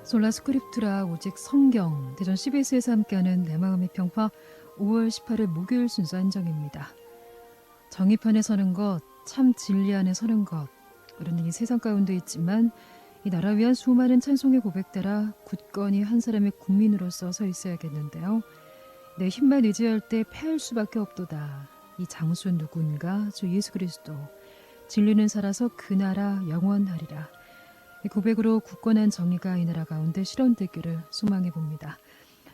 솔라 스크립투라 오직 성경 대전 CBS에서 함께하는 내 마음의 평화 5월 18일 목요일 순서 한정입니다. 정의편에 서는 것, 참 진리 안에 서는 것. 우리는 이 세상 가운데 있지만 이 나라 위한 수많은 찬송의 고백 따라 굳건히 한 사람의 국민으로서 서 있어야겠는데요. 내 힘만 의지할 때 패할 수밖에 없도다. 이 장수는 누군가? 주 예수 그리스도. 진리는 살아서 그 나라 영원하리라. 이 고백으로 굳건한 정의가 이 나라 가운데 실현되기를 소망해 봅니다.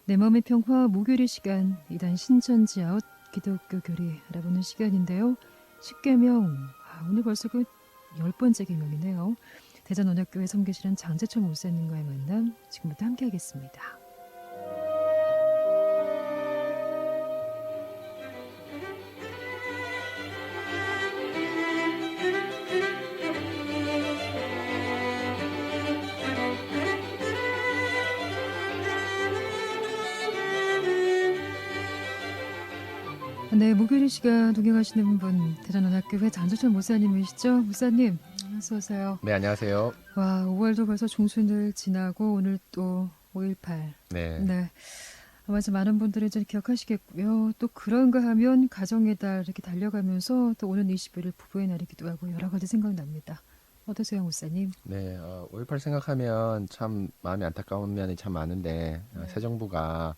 내 마음의 평화 목요일 시간 이단 신천지아웃 기독교 교리 알아보는 시간인데요. 10계명, 오늘 벌써 그 10번째 계명이네요. 대전원역교회 섬기시는 장재철 목사님과의 만남 지금부터 함께하겠습니다. 네, 목요일 시간 동행하시는 분 대전원역교회 장재철 목사님이시죠? 목사님 어서 오세요. 네, 안녕하세요. 와, 5월도 벌써 중순을 지나고 오늘 또 5.18. 네. 네. 아마 좀 많은 분들이 이제 기억하시겠고요. 또 그런가 하면 가정의 달 이렇게 달려가면서 또 오는 21일 부부의 날이기도 하고 여러 가지 생각납니다. 어떠세요, 목사님? 네, 5.18 생각하면 참 마음이 안타까운 면이 참 많은데 네. 새 정부가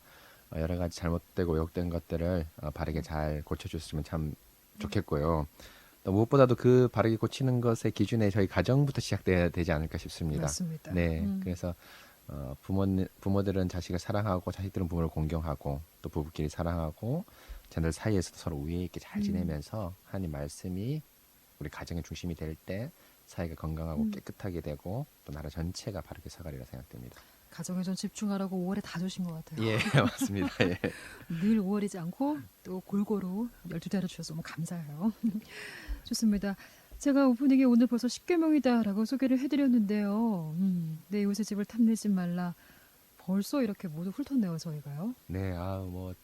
여러 가지 잘못되고 왜곡된 것들을 바르게 잘 고쳐줬으면 참 좋겠고요. 또 무엇보다도 그 바르게 고치는 것의 기준에 저희 가정부터 시작돼야 되지 않을까 싶습니다. 맞습니다. 네, 그래서 부모들은 자식을 사랑하고 자식들은 부모를 공경하고 또 부부끼리 사랑하고 자녀들 사이에서도 서로 우애 있게 잘 지내면서 하나님 말씀이 우리 가정의 중심이 될 때 사회가 건강하고 깨끗하게 되고 또 나라 전체가 바르게 서가리라 생각됩니다. 가정에 좀 집중하라고 5월에 다 주신 것 같아요. 예, 맞습니다. 예. 늘 5월이지 않고 또 골고루 12달을 주셔서 너무 감사해요. 좋습니다. 제가 오프닝에 오늘 벌써 10계명이다라고 소개를 해드렸는데요. 내 이웃의 집을 탐내지 말라. 벌써 이렇게 모두 훑었네요, 저희가요. 네, 뭐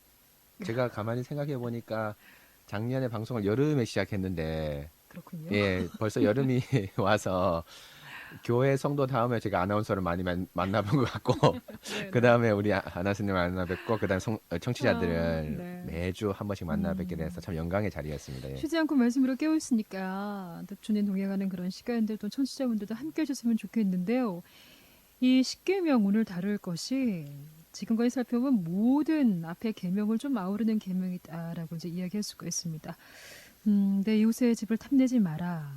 제가 가만히 생각해 보니까 작년에 방송을 여름에 시작했는데 그렇군요. 예, 벌써 여름이 와서 교회 성도 다음에 제가 아나운서를 많이 만나본 것 같고 그 다음에 우리 아나운서님 만나뵙고 그 다음에 청취자들을 네. 매주 한 번씩 만나뵙게 돼서 참 영광의 자리였습니다. 예. 쉬지 않고 말씀으로 깨우시니까 또 주님 동행하는 그런 시간들 또 청취자분들도 함께 해주시면 좋겠는데요. 이 10계명 오늘 다룰 것이 지금까지 살펴본 모든 앞의 계명을 좀 아우르는 계명이다라고 이제 이야기할 수가 있습니다. 내 이웃의 집을 탐내지 마라.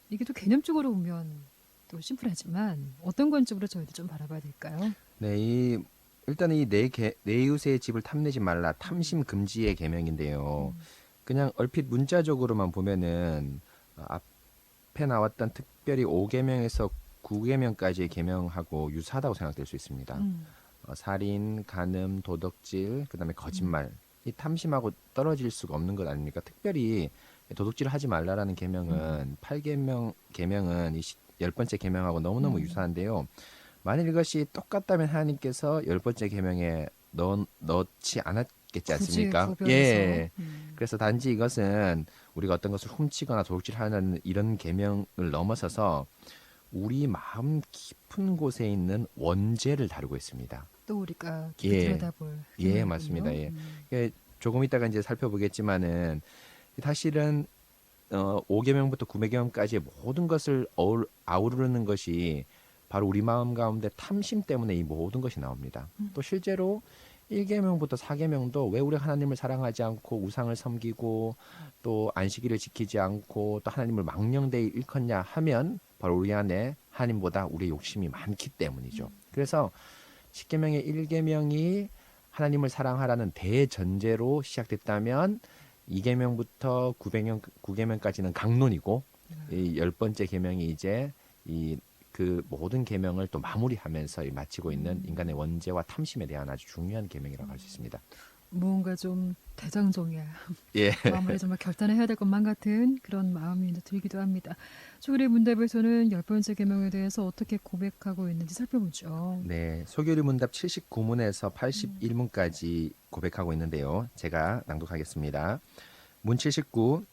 이게 또 개념적으로 보면 또 심플하지만 어떤 관점으로 저희도 좀 바라봐야 될까요? 네, 일단 이 내 이웃의 집을 탐내지 말라 탐심 금지의 계명인데요. 그냥 얼핏 문자적으로만 보면은 앞에 나왔던 특별히 5계명에서 9계명까지의 계명하고 유사하다고 생각될 수 있습니다. 살인, 간음, 도덕질, 그다음에 거짓말. 이 탐심하고 떨어질 수가 없는 것 아닙니까? 특별히 도둑질을 하지 말라라는 계명은 8계명은 이 10번째 계명하고 너무너무 유사한데요. 만일 이것이 똑같다면 하나님께서 10번째 계명에 넣지 않았겠지 않습니까? 구별해서. 예. 그래서 단지 이것은 우리가 어떤 것을 훔치거나 도둑질하는 이런 계명을 넘어서서 우리 마음 깊은 곳에 있는 원죄를 다루고 있습니다. 또 우리가 깊이 들여다볼 예, 맞습니다. 예. 조금 이따가 이제 살펴보겠지만은 사실은 5계명부터 9계명까지의 모든 것을 아우르는 것이 바로 우리 마음 가운데 탐심 때문에 이 모든 것이 나옵니다. 또 실제로 1계명부터 4계명도 왜 우리가 하나님을 사랑하지 않고 우상을 섬기고 또 안식일을 지키지 않고 또 하나님을 망령되이 일컫냐 하면 바로 우리 안에 하나님보다 우리의 욕심이 많기 때문이죠. 그래서 10계명의 1계명이 하나님을 사랑하라는 대전제로 시작됐다면 2계명부터 9계명까지는 강론이고 이 10번째 계명이 이제 그 모든 계명을 또 마무리하면서 마치고 있는 인간의 원죄와 탐심에 대한 아주 중요한 계명이라고 할 수 있습니다. 뭔가 좀 대장정이야. 예. 마무리 정말 결단해야 될 것만 같은 그런 마음이 이제 들기도 합니다. 소개의 문답에서는 10번째 계명에 대해서 어떻게 고백하고 있는지 살펴보죠. 네, 소교리 문답 79문에서 81문까지 고백하고 있는데요. 제가 낭독하겠습니다. 문 79,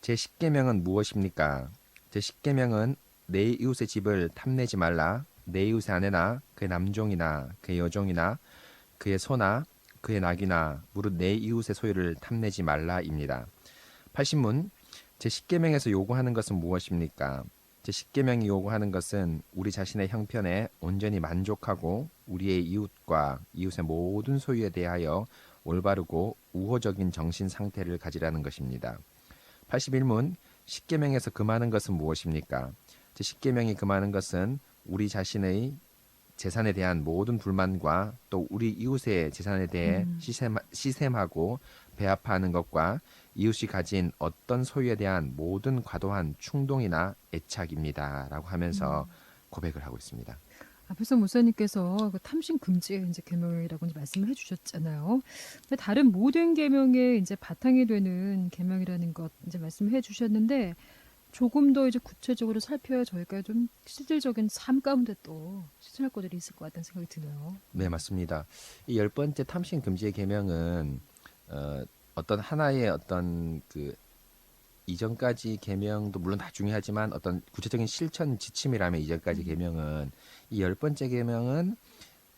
제10계명은 무엇입니까? 제10계명은 내 이웃의 집을 탐내지 말라, 내 이웃의 아내나 그의 남종이나 그의 여종이나 그의 소나 그의 낙이나 무릇 내 이웃의 소유를 탐내지 말라입니다. 80문 제10계명에서 요구하는 것은 무엇입니까? 제10계명이 요구하는 것은 우리 자신의 형편에 온전히 만족하고 우리의 이웃과 이웃의 모든 소유에 대하여 올바르고 우호적인 정신 상태를 가지라는 것입니다. 81문 10계명에서 금하는 것은 무엇입니까? 제10계명이 금하는 것은 우리 자신의 재산에 대한 모든 불만과 또 우리 이웃의 재산에 대해 시샘하고 배합하는 것과 이웃이 가진 어떤 소유에 대한 모든 과도한 충동이나 애착입니다. 라고 하면서 고백을 하고 있습니다. 앞에서 목사님께서 그 탐심 금지의 이제 계명이라고 이제 말씀을 해주셨잖아요. 근데 다른 모든 계명의 이제 바탕이 되는 계명이라는 것 이제 말씀해 주셨는데 조금 더 이제 구체적으로 살펴야 저희가 좀 실질적인 삶 가운데 또 실천할 것들이 있을 것 같다는 생각이 드네요. 네, 맞습니다. 이 10번째 탐심 금지의 계명은 어떤 하나의 어떤 그 이전까지 계명도 물론 다 중요하지만 어떤 구체적인 실천 지침이라면 이전까지 계명은 이 10번째 계명은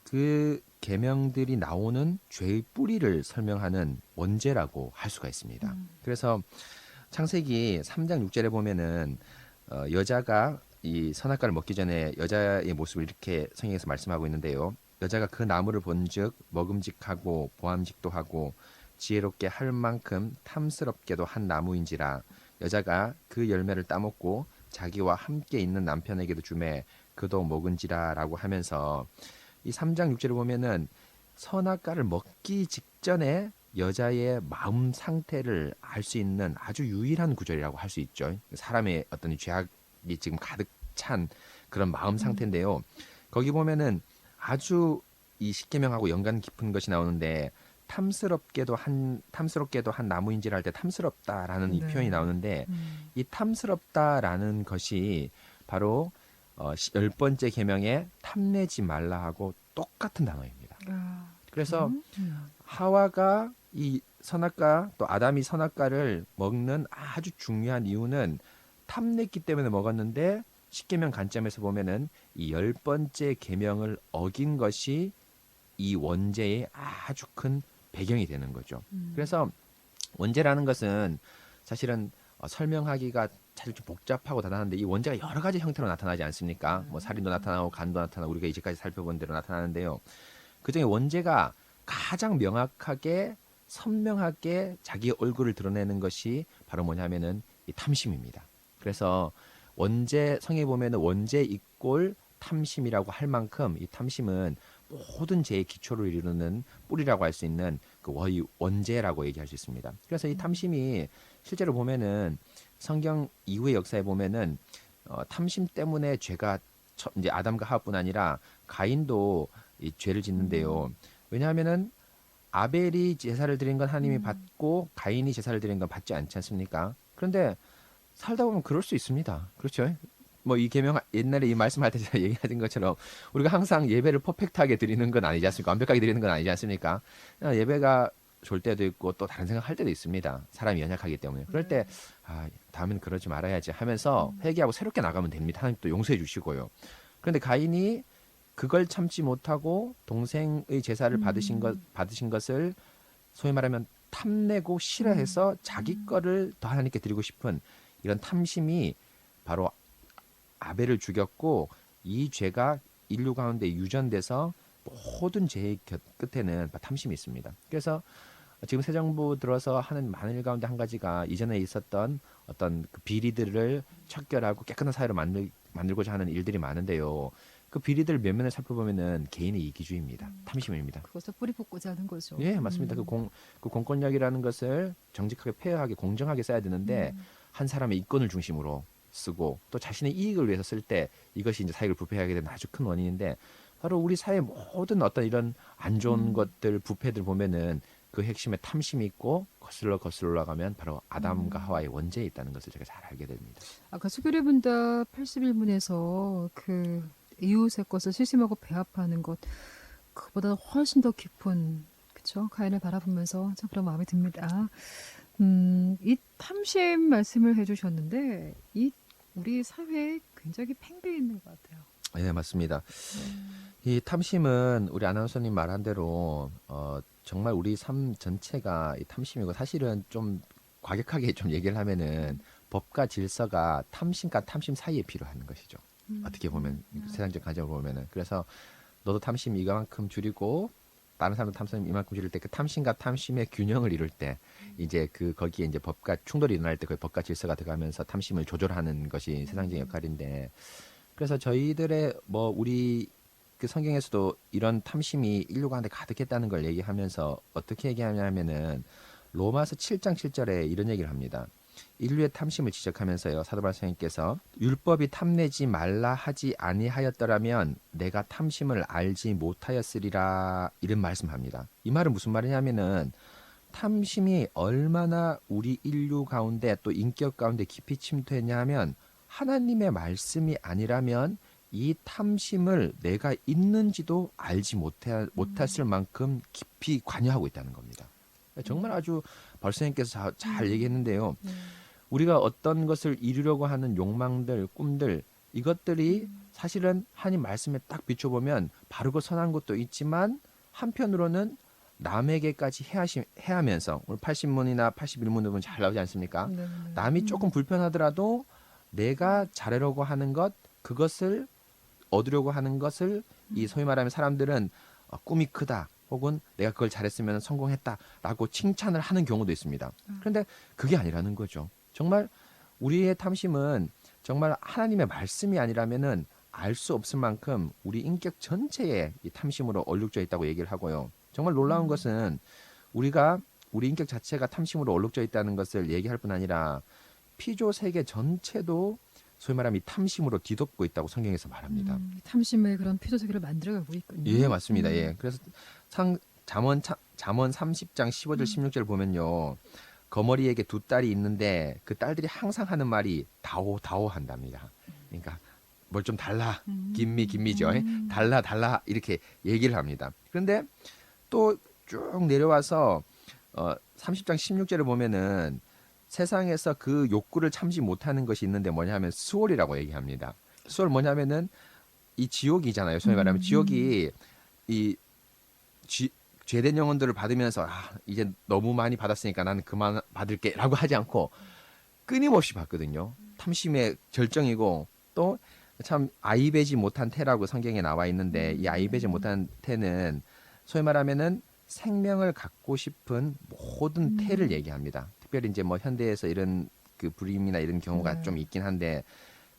그 계명들이 나오는 죄의 뿌리를 설명하는 원죄라고 할 수가 있습니다. 그래서 창세기 3장 6절에 보면은 여자가 이 선악과를 먹기 전에 여자의 모습을 이렇게 성경에서 말씀하고 있는데요. 여자가 그 나무를 본즉 먹음직하고 보암직도 하고 지혜롭게 할 만큼 탐스럽게도 한 나무인지라 여자가 그 열매를 따먹고 자기와 함께 있는 남편에게도 주매 그도 먹은지라라고 하면서 이 3장 6절을 보면은 선악과를 먹기 직전에 여자의 마음 상태를 알 수 있는 아주 유일한 구절이라고 할 수 있죠. 사람의 어떤 이 죄악이 지금 가득 찬 그런 마음 상태인데요. 거기 보면은 아주 이 십계명하고 연관 깊은 것이 나오는데 탐스럽게도 한 나무인지를 할 때 탐스럽다라는 이 네. 표현이 나오는데 이 탐스럽다라는 것이 바로 10번째 계명에 탐내지 말라 하고 똑같은 단어입니다. 그래서 하와가 이 선악과 또 아담이 선악과를 먹는 아주 중요한 이유는 탐냈기 때문에 먹었는데 십계명 관점에서 보면은 이 10번째 계명을 어긴 것이 이 원죄의 아주 큰 배경이 되는 거죠. 그래서 원죄라는 것은 사실은 설명하기가 사실 좀 복잡하고 다단한데 이 원죄가 여러 가지 형태로 나타나지 않습니까? 뭐 살인도 나타나고 간도 나타나고 우리가 이제까지 살펴본 대로 나타나는데요. 그중에 원죄가 가장 명확하게 선명하게 자기 얼굴을 드러내는 것이 바로 뭐냐면은 이 탐심입니다. 그래서 원죄 성에 보면은 원죄 이꼴 탐심이라고 할 만큼 이 탐심은 모든 죄의 기초를 이루는 뿌리라고 할 수 있는 그 원죄라고 얘기할 수 있습니다. 그래서 이 탐심이 실제로 보면은 성경 이후의 역사에 보면은 탐심 때문에 죄가 이제 아담과 하와뿐 아니라 가인도 이 죄를 짓는데요. 왜냐하면은 아벨이 제사를 드린 건 하나님이 받고 가인이 제사를 드린 건 받지 않지 않습니까? 그런데 살다 보면 그럴 수 있습니다. 그렇죠? 뭐 이 계명 옛날에 이 말씀할 때 제가 얘기하신 것처럼 우리가 항상 예배를 퍼펙트하게 드리는 건 아니지 않습니까? 완벽하게 드리는 건 아니지 않습니까? 예배가 좋을 때도 있고 또 다른 생각 할 때도 있습니다. 사람이 연약하기 때문에. 그럴 때 다음엔 그러지 말아야지 하면서 회개하고 새롭게 나가면 됩니다. 하나님 또 용서해 주시고요. 그런데 가인이 그걸 참지 못하고 동생의 제사를 받으신 것을 소위 말하면 탐내고 싫어해서 자기 거를 더 하나님께 드리고 싶은 이런 탐심이 바로 아벨을 죽였고 이 죄가 인류 가운데 유전돼서 모든 죄의 끝에는 탐심이 있습니다. 그래서 지금 새 정부 들어서 하는 많은 일 가운데 한 가지가 이전에 있었던 어떤 그 비리들을 척결하고 깨끗한 사회를 만들고자 하는 일들이 많은데요. 그 비리들 몇 면을 살펴보면은 개인의 이기주의입니다. 탐심입니다. 그것을 뿌리 뽑고자 하는 거죠. 예, 맞습니다. 그 공권력이라는 것을 정직하게 페어하게 공정하게 써야 되는데 한 사람의 이권을 중심으로 쓰고 또 자신의 이익을 위해서 쓸 때 이것이 이제 사익을 부패하게 되는 아주 큰 원인인데 바로 우리 사회 모든 어떤 이런 안 좋은 것들 부패들 보면은 그 핵심에 탐심이 있고 거슬러 올라가면 바로 아담과 하와의 원죄에 있다는 것을 제가 잘 알게 됩니다. 아까 수교례 분답 81문에서 그 이웃의 것을 시심하고 배합하는 것 그보다 훨씬 더 깊은 그쵸 가인을 바라보면서 참 그런 마음이 듭니다. 이 탐심 말씀을 해주셨는데 이 우리 사회에 굉장히 팽배해 있는 것 같아요. 네, 맞습니다. 이 탐심은 우리 아나운서님 말한 대로 정말 우리 삶 전체가 이 탐심이고 사실은 좀 과격하게 좀 얘기를 하면은 법과 질서가 탐심과 탐심 사이에 필요한 것이죠. 어떻게 보면 세상적 관점으로 보면은 그래서 너도 탐심 이만큼 줄이고 다른 사람도 탐심 이만큼 줄일 때 그 탐심과 탐심의 균형을 이룰 때 이제 그 거기에 이제 법과 충돌이 일어날 때 그 법과 질서가 들어가면서 탐심을 조절하는 것이 세상적인 역할인데 그래서 저희들의 뭐 우리 그 성경에서도 이런 탐심이 인류 가운데 가득했다는 걸 얘기하면서 어떻게 얘기하냐면은 로마서 7장 7절에 이런 얘기를 합니다. 인류의 탐심을 지적하면서요. 사도 바울 선생님께서 율법이 탐내지 말라 하지 아니하였더라면 내가 탐심을 알지 못하였으리라 이런 말씀합니다. 이 말은 무슨 말이냐면은 탐심이 얼마나 우리 인류 가운데 또 인격 가운데 깊이 침투했냐 하면 하나님의 말씀이 아니라면 이 탐심을 내가 있는지도 알지 못했을 만큼 깊이 관여하고 있다는 겁니다. 정말 아주 벌써님께서 잘 얘기했는데요. 우리가 어떤 것을 이루려고 하는 욕망들, 꿈들 이것들이 사실은 하나님 말씀에 딱 비춰보면 바르고 선한 것도 있지만 한편으로는 남에게까지 해하면서 오늘 80문이나 81문을 보면 잘 나오지 않습니까? 네, 네. 남이 조금 불편하더라도 내가 잘하려고 하는 것 그것을 얻으려고 하는 것을 이 소위 말하면 사람들은 꿈이 크다 혹은 내가 그걸 잘했으면 성공했다라고 칭찬을 하는 경우도 있습니다. 그런데 그게 아니라는 거죠. 정말 우리의 탐심은 정말 하나님의 말씀이 아니라면은 알 수 없을 만큼 우리 인격 전체에 이 탐심으로 얼룩져 있다고 얘기를 하고요. 정말 놀라운 것은 우리가 우리 인격 자체가 탐심으로 얼룩져 있다는 것을 얘기할 뿐 아니라 피조 세계 전체도 소위 말하면 이 탐심으로 뒤덮고 있다고 성경에서 말합니다. 탐심의 그런 피조세계를 만들어가고 있군요. 예, 맞습니다. 예. 그래서 잠언 30장 15절 16절 보면요. 거머리에게 두 딸이 있는데 그 딸들이 항상 하는 말이 다오 다오 한답니다. 그러니까 뭘 좀 달라. 김미죠. 달라 이렇게 얘기를 합니다. 그런데 또 쭉 내려와서 30장 16절을 보면은 세상에서 그 욕구를 참지 못하는 것이 있는데 뭐냐면 수월이라고 얘기합니다. 수월 뭐냐면은 이 지옥이잖아요. 소위 말하면 지옥이 이 죄된 영혼들을 받으면서 이제 너무 많이 받았으니까 나는 그만 받을게라고 하지 않고 끊임없이 받거든요. 탐심의 절정이고 또 참 아이배지 못한 태라고 성경에 나와 있는데 이 아이배지 못한 태는 소위 말하면은 생명을 갖고 싶은 모든 태를 얘기합니다. 특별히 이제 뭐 현대에서 이런 그 불임이나 이런 경우가 좀 있긴 한데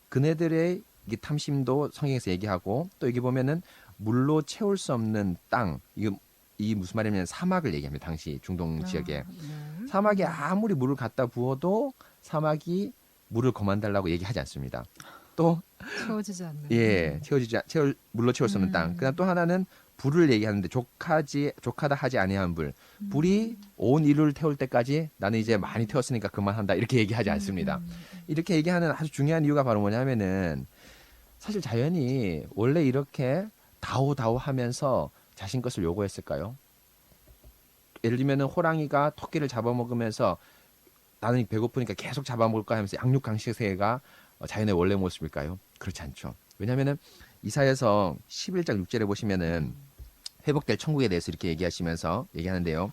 그네들의 이 탐심도 성경에서 얘기하고 또 여기 보면은 물로 채울 수 없는 땅 이 무슨 말이냐면 사막을 얘기합니다. 당시 중동 지역에 사막에 아무리 물을 갖다 부어도 사막이 물을 거만달라고 얘기하지 않습니다. 또 채워지지 않는. 예, 물로 채울 수 없는 땅. 그다음 또 하나는 불을 얘기하는데 족하다 하지 아니한 불. 불이 온 인류를 태울 때까지 나는 이제 많이 태웠으니까 그만한다. 이렇게 얘기하지 않습니다. 이렇게 얘기하는 아주 중요한 이유가 바로 뭐냐면은 사실 자연이 원래 이렇게 다오다오 하면서 자신 것을 요구했을까요? 예를 들면은 호랑이가 토끼를 잡아먹으면서 나는 배고프니까 계속 잡아먹을까 하면서 양육강식세가 자연의 원래 모습일까요? 그렇지 않죠. 왜냐하면은 이사야서 11장 6절에 보시면은 회복될 천국에 대해서 이렇게 얘기하는데요.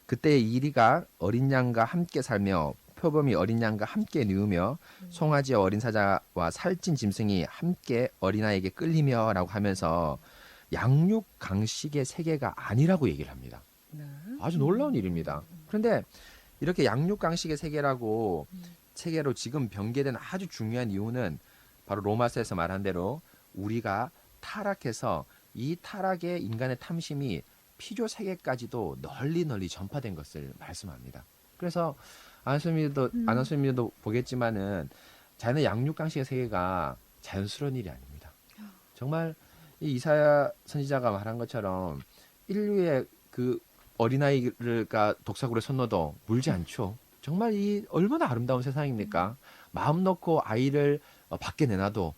그때 이리가 어린 양과 함께 살며 표범이 어린 양과 함께 누우며 송아지와 어린 사자와 살찐 짐승이 함께 어린아이에게 끌리며라고 하면서 양육 강식의 세계가 아니라고 얘기를 합니다. 아주 놀라운 일입니다. 그런데 이렇게 양육 강식의 세계로 지금 변개된 아주 중요한 이유는 바로 로마서에서 말한 대로 우리가 타락해서 이 타락의 인간의 탐심이 피조 세계까지도 널리 전파된 것을 말씀합니다. 그래서 아나운서님도 보겠지만은 자연의 양육 강식의 세계가 자연스러운 일이 아닙니다. 정말 이 이사야 선지자가 말한 것처럼 인류의 그 어린아이가 독사굴에 손 넣어도 물지 않죠. 정말 이 얼마나 아름다운 세상입니까? 마음 놓고 아이를 밖에 내놔도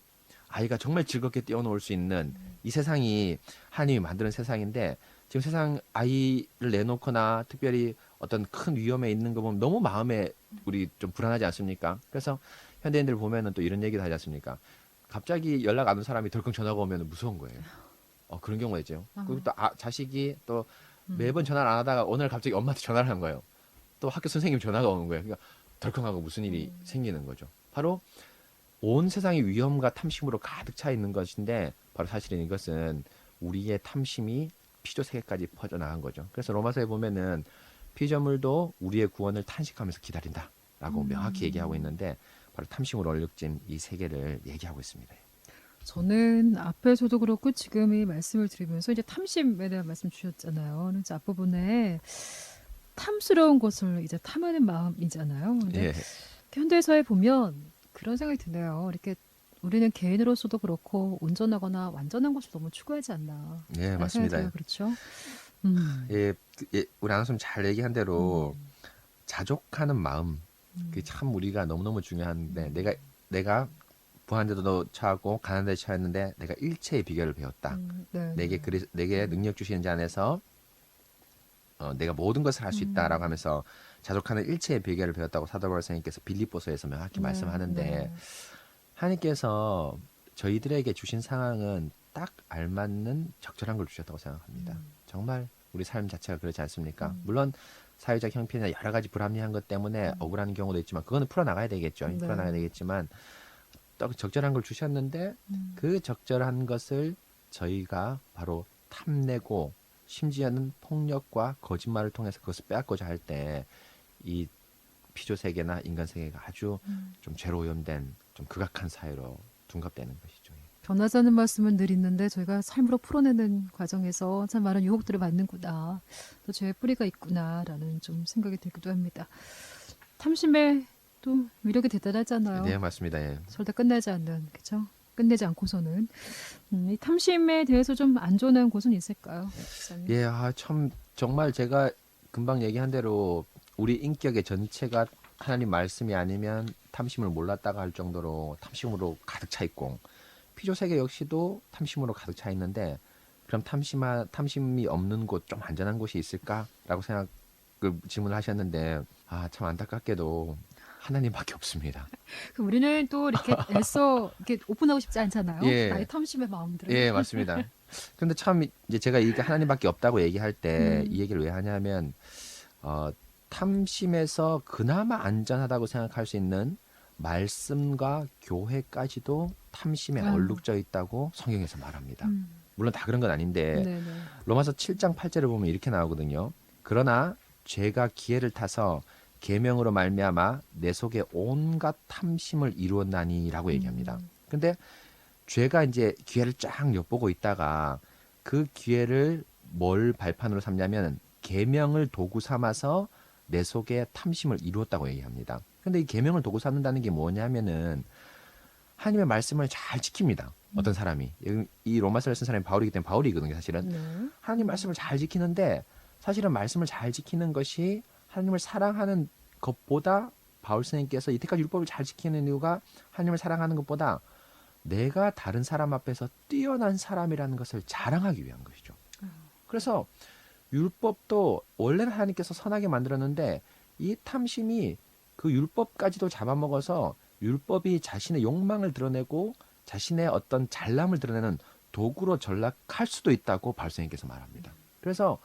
아이가 정말 즐겁게 뛰어놀 수 있는 이 세상이 하나님이 만드는 세상인데 지금 세상 아이를 내놓거나 특별히 어떤 큰 위험에 있는 거 보면 너무 마음에 우리 좀 불안하지 않습니까? 그래서 현대인들 보면은 또 이런 얘기도 하지 않습니까? 갑자기 연락 안 온 사람이 덜컹 전화가 오면 무서운 거예요. 그런 경우가 있죠. 그리고 또 자식이 또 매번 전화를 안 하다가 오늘 갑자기 엄마한테 전화를 한 거예요. 또 학교 선생님 전화가 오는 거예요. 그러니까 덜컹하고 무슨 일이 생기는 거죠. 바로 온 세상이 위험과 탐심으로 가득 차 있는 것인데 바로 사실은 이것은 우리의 탐심이 피조 세계까지 퍼져나간 거죠. 그래서 로마서에 보면은 피조물도 우리의 구원을 탄식하면서 기다린다라고 명확히 얘기하고 있는데 바로 탐심으로 얼룩진 이 세계를 얘기하고 있습니다. 저는 앞에서도 그렇고 지금 이 말씀을 들으면서 이제 탐심에 대한 말씀 주셨잖아요. 그래서 앞부분에 탐스러운 것을 이제 탐하는 마음이잖아요. 근데 예, 현대사에 보면 그런 생각이 드네요. 이렇게 우리는 개인으로서도 그렇고 온전하거나 완전한 것을 너무 추구하지 않나. 네, 라는 생각이 들어요. 맞습니다. 그렇죠? 우리 아나운서님 잘 얘기한 대로 자족하는 마음, 그게 참 우리가 너무너무 중요한데 내가 부한 데도 차고 가난 데 차였는데 내가 일체의 비결을 배웠다. 네, 내게 능력 주시는 자 안에서 내가 모든 것을 할 수 있다라고 하면서 자족하는 일체의 비결을 배웠다고 사도 바울 선생님께서 빌립보서에서 명확히 말씀하는데 네. 하나님께서 저희들에게 주신 상황은 딱 알맞는 적절한 걸 주셨다고 생각합니다. 정말 우리 삶 자체가 그렇지 않습니까? 물론 사회적 형편이나 여러 가지 불합리한 것 때문에 억울한 경우도 있지만 그거는 풀어나가야 되겠죠. 네. 풀어나가야 되겠지만 또 적절한 걸 주셨는데 그 적절한 것을 저희가 바로 탐내고 심지어는 폭력과 거짓말을 통해서 그것을 빼앗고자 할 때 이 피조 세계나 인간 세계가 아주 좀 죄로 오염된 좀 극악한 사회로 둔갑되는 것이죠. 변하자는 말씀은 늘 있는데 저희가 삶으로 풀어내는 과정에서 참 많은 유혹들을 받는구나. 또 죄의 뿌리가 있구나라는 좀 생각이 들기도 합니다. 탐심의 또 위력이 대단하잖아요. 네, 맞습니다. 예. 절대 끝나지 않는, 그렇죠? 끝내지 않고서는 이 탐심에 대해서 좀 안전한 곳은 있을까요, 목사님? 예, 참 정말 제가 금방 얘기한 대로 우리 인격의 전체가 하나님 말씀이 아니면 탐심을 몰랐다가 할 정도로 탐심으로 가득 차 있고 피조 세계 역시도 탐심으로 가득 차 있는데 그럼 탐심이 없는 곳, 좀 안전한 곳이 있을까라고 질문을 하셨는데 참 안타깝게도 하나님밖에 없습니다. 그럼 우리는 또 이렇게 애써 이렇게 오픈하고 싶지 않잖아요. 예. 나의 탐심의 마음들을. 예, 맞습니다. 근데 참 이제 제가 이게 하나님밖에 없다고 얘기할 때 이 얘기를 왜 하냐면 탐심에서 그나마 안전하다고 생각할 수 있는 말씀과 교회까지도 탐심에 얼룩져 있다고 성경에서 말합니다. 물론 다 그런 건 아닌데 네네. 로마서 7장 8절을 보면 이렇게 나오거든요. 그러나 죄가 기회를 타서 계명으로 말미암아 내 속에 온갖 탐심을 이루었나니라고 얘기합니다. 근데 죄가 이제 기회를 쫙 엿보고 있다가 그 기회를 뭘 발판으로 삼냐면 계명을 도구 삼아서 내 속에 탐심을 이루었다고 얘기합니다. 근데 이 계명을 도구 삼는다는 게 뭐냐면은 하나님의 말씀을 잘 지킵니다. 어떤 사람이 이 로마서를 쓴 사람이 바울이기 때문에 바울이거든요. 사실은 네. 하나님 말씀을 잘 지키는데 사실은 말씀을 잘 지키는 것이 하나님을 사랑하는 것보다 바울 선생님께서 이때까지 율법을 잘 지키는 이유가 하나님을 사랑하는 것보다 내가 다른 사람 앞에서 뛰어난 사람이라는 것을 자랑하기 위한 것이죠. 그래서 율법도 원래는 하나님께서 선하게 만들었는데 이 탐심이 그 율법까지도 잡아먹어서 율법이 자신의 욕망을 드러내고 자신의 어떤 잘남을 드러내는 도구로 전락할 수도 있다고 바울 선생님께서 말합니다. 그래서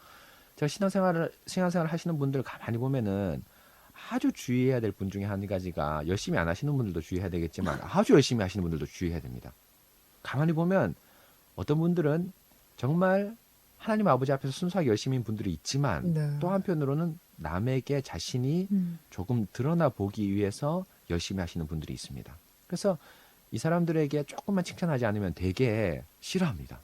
제가 신앙생활을 하시는 분들 가만히 보면은 아주 주의해야 될 분 중에 한 가지가 열심히 안 하시는 분들도 주의해야 되겠지만 아주 열심히 하시는 분들도 주의해야 됩니다. 가만히 보면 어떤 분들은 정말 하나님 아버지 앞에서 순수하게 열심인 분들이 있지만 네. 또 한편으로는 남에게 자신이 조금 드러나 보기 위해서 열심히 하시는 분들이 있습니다. 그래서 이 사람들에게 조금만 칭찬하지 않으면 되게 싫어합니다.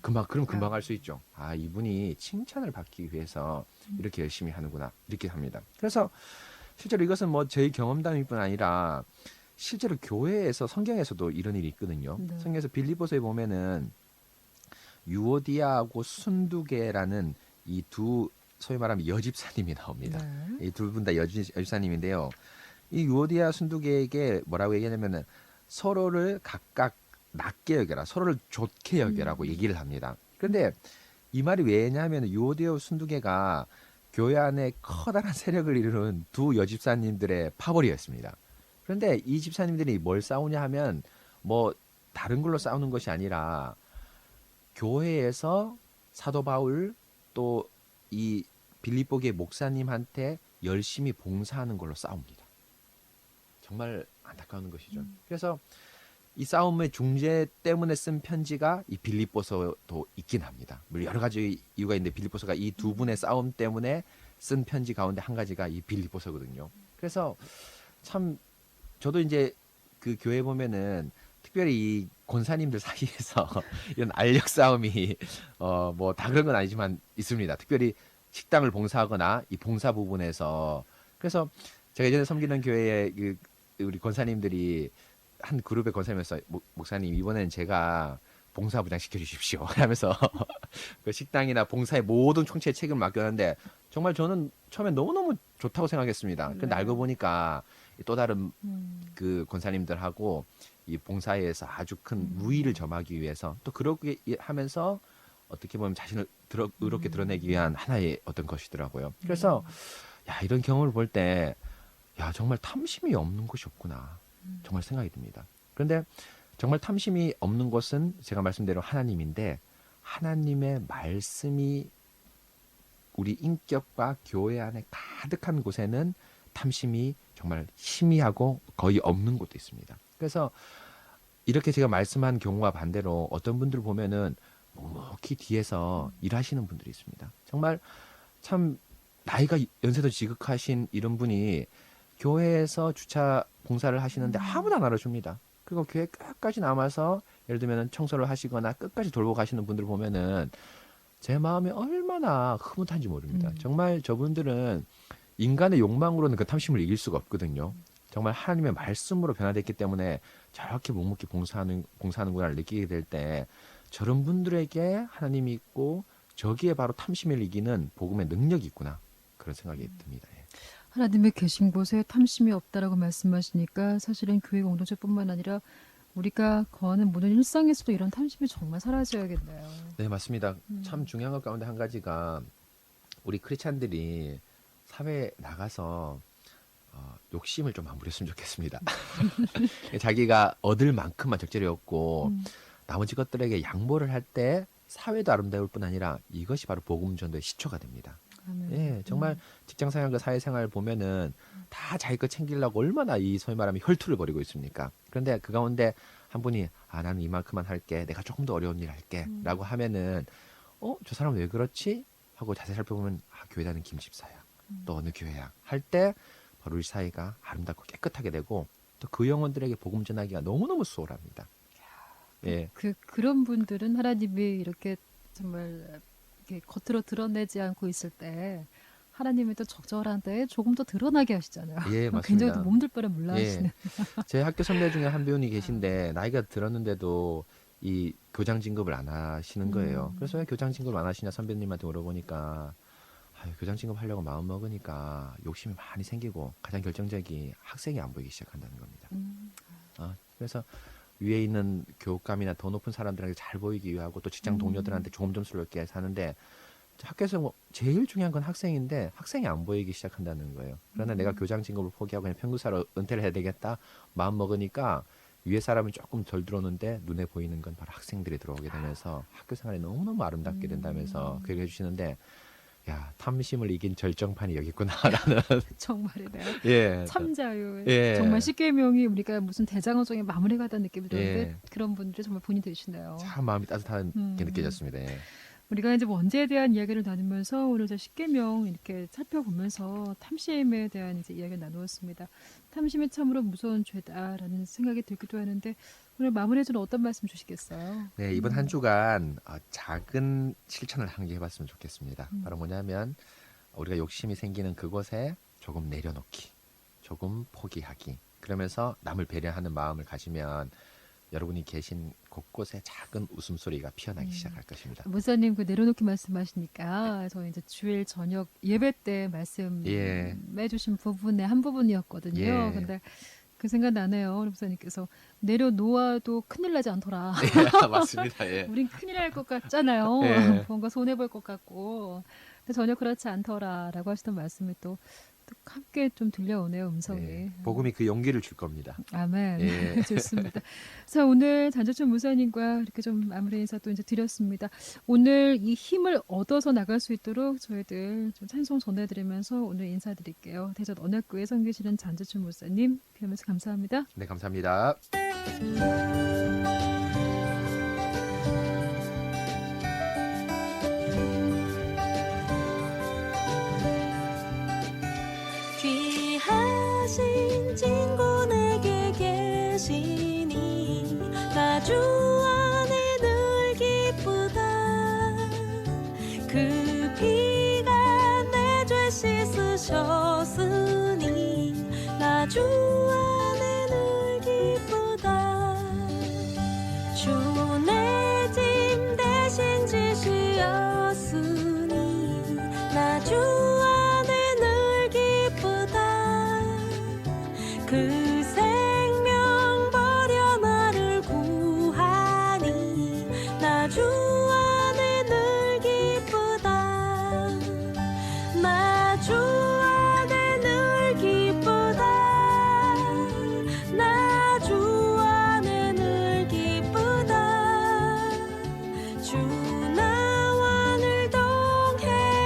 그럼 금방 알 수 있죠. 이분이 칭찬을 받기 위해서 이렇게 열심히 하는구나. 이렇게 합니다. 그래서 실제로 이것은 뭐 저희 경험담일 뿐 아니라 실제로 교회에서 성경에서도 이런 일이 있거든요. 네. 성경에서 빌립보서에 보면은 유오디아하고 순두계라는 이 두 소위 말하면 여집사님이 나옵니다. 네. 이 두 분 다 여집사님인데요. 이 유오디아 순두계에게 뭐라고 얘기하냐면은 서로를 각각 낮게 여겨라, 서로를 좋게 여겨라고 얘기를 합니다. 그런데 이 말이 왜냐하면 유오디아 순두계가 교회 안에 커다란 세력을 이루는 두 여집사님들의 파벌이었습니다. 그런데 이 집사님들이 뭘 싸우냐 하면 뭐 다른 걸로 싸우는 것이 아니라 교회에서 사도 바울 또 이 빌립보교의 목사님한테 열심히 봉사하는 걸로 싸웁니다. 정말 안타까운 것이죠. 그래서 이 싸움의 중재 때문에 쓴 편지가 이 빌립보서도 있긴 합니다. 물론 여러 가지 이유가 있는데 빌립보서가 이 두 분의 싸움 때문에 쓴 편지 가운데 한 가지가 이 빌립보서거든요. 그래서 참 저도 이제 그 교회 보면은 특별히 이 권사님들 사이에서 이런 알력 싸움이 뭐 다 그런 건 아니지만 있습니다. 특별히 식당을 봉사하거나 이 봉사 부분에서. 그래서 제가 예전에 섬기는 교회에 그 우리 권사님들이 한 그룹의 권사님에서 목사님 이번에는 제가 봉사부장 시켜주십시오 하면서 그 식당이나 봉사의 모든 총체의 책임을 맡겼는데 정말 저는 처음에 너무너무 좋다고 생각했습니다. 근데 알고 보니까 또 다른 그 권사님들하고 이 봉사에서 아주 큰 무의를 점하기 위해서 또 그렇게 하면서 어떻게 보면 자신을 의롭게 드러내기 위한 하나의 어떤 것이더라고요. 그래서 야, 이런 경험을 볼 때 야, 정말 탐심이 없는 곳이 없구나. 정말 생각이 듭니다. 그런데 정말 탐심이 없는 것은 제가 말씀대로 하나님인데 하나님의 말씀이 우리 인격과 교회 안에 가득한 곳에는 탐심이 정말 희미하고 거의 없는 곳도 있습니다. 그래서 이렇게 제가 말씀한 경우와 반대로 어떤 분들 보면은 묵묵히 뒤에서 일하시는 분들이 있습니다. 정말 참 나이가 연세도 지극하신 이런 분이 교회에서 주차 봉사를 하시는데 아무도 안 알아줍니다. 그리고 교회 끝까지 남아서 예를 들면 청소를 하시거나 끝까지 돌보 가시는 분들 보면은 제 마음이 얼마나 흐뭇한지 모릅니다. 정말 저분들은 인간의 욕망으로는 그 탐심을 이길 수가 없거든요. 정말 하나님의 말씀으로 변화됐기 때문에 저렇게 묵묵히 봉사하는구나를 느끼게 될 때 저런 분들에게 하나님이 있고 저기에 바로 탐심을 이기는 복음의 능력이 있구나 그런 생각이 듭니다. 예. 하나님의 계신 곳에 탐심이 없다라고 말씀하시니까 사실은 교회 공동체뿐만 아니라 우리가 거하는 모든 일상에서도 이런 탐심이 정말 사라져야겠네요. 네, 맞습니다. 참 중요한 것 가운데 한 가지가 우리 크리스찬들이 사회에 나가서 욕심을 좀 안 부렸으면 좋겠습니다. 자기가 얻을 만큼만 적절히 얻고 나머지 것들에게 양보를 할 때 사회도 아름다울 뿐 아니라 이것이 바로 복음 전도의 시초가 됩니다. 아멘. 예, 정말 직장생활과 사회생활 보면은 다 자기 거 챙기려고 얼마나 이 소위 말하면 혈투를 벌이고 있습니까? 그런데 그 가운데 한 분이 나는 이만큼만 할게, 내가 조금 더 어려운 일 할게 라고 하면은 저 사람 왜 그렇지? 하고 자세히 살펴보면 교회 다니는 김집사야. 또 어느 교회야. 할 때 바로 우리 사회가 아름답고 깨끗하게 되고 또 그 영혼들에게 복음 전하기가 너무너무 수월합니다. 예. 그런 분들은 하나님이 이렇게 정말 이렇게 겉으로 드러내지 않고 있을 때 하나님이 또 적절한 때에 조금 더 드러나게 하시잖아요. 예, 맞습니다. 굉장히 또 몸둘 바를 몰라 하시는. 제 학교 선배 중에 한 분이 계신데 나이가 들었는데도 이 교장 진급을 안 하시는 거예요. 그래서 왜 교장 진급을 안 하시냐 선배님한테 물어보니까 교장 진급하려고 마음 먹으니까 욕심이 많이 생기고 가장 결정적이 학생이 안 보이기 시작한다는 겁니다. 그래서 위에 있는 교육감이나 더 높은 사람들에게 잘 보이기 위하고 또 직장 동료들한테 좋은 점수를 얻게 사는데 학교에서 제일 중요한 건 학생인데 학생이 안 보이기 시작한다는 거예요. 그러나 내가 교장 진급을 포기하고 그냥 평교사로 은퇴를 해야 되겠다 마음 먹으니까 위에 사람은 조금 덜 들어오는데 눈에 보이는 건 바로 학생들이 들어오게 되면서 학교 생활이 너무너무 아름답게 된다면서 그 얘기를 해주시는데 야, 탐심을 이긴 절정판이 여기 있구나라는 정말이네요. 예. 참자유. 예. 정말 십계명이 우리가 무슨 대장어종의 마무리가 된 느낌이 드는데 예. 그런 분들이 정말 본이 되시네요. 참 마음이 따뜻하게 느껴졌습니다. 예. 우리가 이제 원죄에 대한 이야기를 나누면서 오늘 저 십계명 이렇게 살펴보면서 탐심에 대한 이제 이야기를 나누었습니다. 탐심이 참으로 무서운 죄다라는 생각이 들기도 하는데 오늘 마무리해주는 어떤 말씀 주시겠어요? 네, 이번 한 주간 작은 실천을 한 개 해봤으면 좋겠습니다. 바로 뭐냐면 우리가 욕심이 생기는 그곳에 조금 내려놓기, 조금 포기하기. 그러면서 남을 배려하는 마음을 가지면 여러분이 계신 곳곳에 작은 웃음소리가 피어나기 시작할 것입니다. 목사님 그 내려놓기 말씀하시니까 저희 이제 주일 저녁 예배 때 말씀해 주신 부분의 한 부분이었거든요. 예. 근데 그 생각 나네요. 우리 목사님께서 내려놓아도 큰일 나지 않더라. 예, 맞습니다. 예. 우린 큰일 날 것 같잖아요. 예. 뭔가 손해볼 것 같고. 근데 전혀 그렇지 않더라라고 하시던 말씀이 또 함께 좀 들려오네요, 음성이. 네, 복음이 그 용기를 줄 겁니다. 아멘. 예. 좋습니다. 자, 오늘 장재춘 목사님과 이렇게 좀 마무리 인사 또 이제 드렸습니다. 오늘 이 힘을 얻어서 나갈 수 있도록 저희들 좀 찬송 전해드리면서 오늘 인사드릴게요. 대전 언약교회 섬기시는 장재춘 목사님, 비하면서 감사합니다. 네, 감사합니다. 귀하신 친구 내게 계시니 나 주 안에 늘 기쁘다. 그 피가 내 죄 씻으셨으니 나 주 안에 늘 기쁘다. 주 내 짐 대신 지시었으니 나 주 안에 늘 기쁘다. 그 생명 버려 나를 구하니 나 주 안에 늘 기쁘다. 나 주 안에 늘 기쁘다. 나 주 안에 늘 기쁘다. 주 나와 늘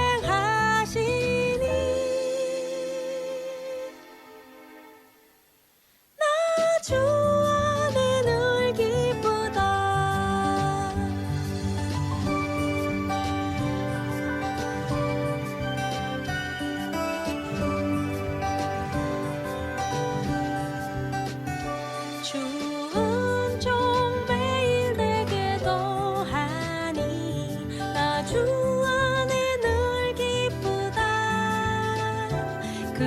동행하시니 나 주 안에 늘 기쁘다. 주 은총 매일 내게 더하니 나 주 안에 늘 기쁘다. 그